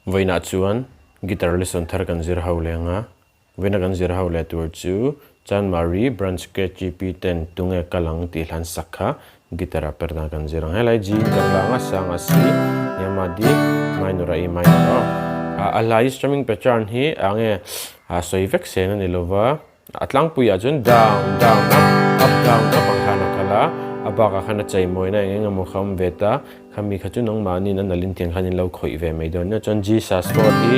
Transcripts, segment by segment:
Vaina chuan guitar lesson thar kan zir ho lenga vena kan zir ho le tur chu Chanmari branch ke GP10 tunge kalang ti hlan sakha guitar perdan kan zirang helai ji kalanga sanga si yamadi minor ai minor alai strumming pattern hi ange soivek sen ani lova atlang puya chun down down up down up angkhana kala abaka khana chai moina enga mo kham veta khami khachu nong mani na nalin tiang khanin lo khoi ve mai don na chon Jesus for hi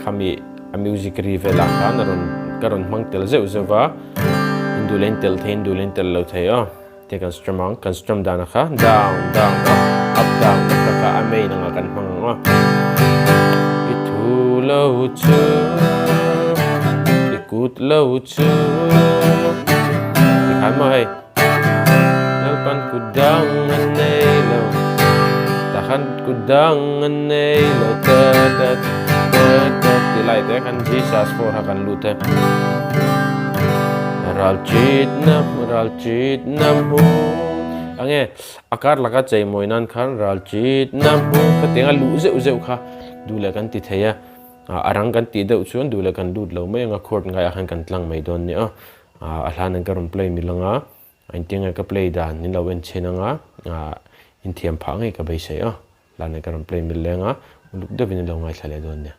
khami a music rivela khan karon mangtel zeu zewa indulentel the indulentel lo theo te kan strum dana kha down down up down ka amei na kan mang itu lo chu ikut lo chu ikhan mo hai nalpan kudang anei lo tahan kudang anei lo ta tilai te kan Jesus for hakan lute ralchit nam hu ange akar laka chei moinan khan ralchit nam hu ka tenga lu zeu kha dule kan ti theya arang kan ti deuh chuan dule kan lut lo mai anga chord ngai a khan kan tlang mai don ni a hlan an karon play milanga an tinga ka play dan ni lo en chenanga in thiam pha ngai ka bai sei a lan an karon play mil lenga luk devin lo ngai thlale don ni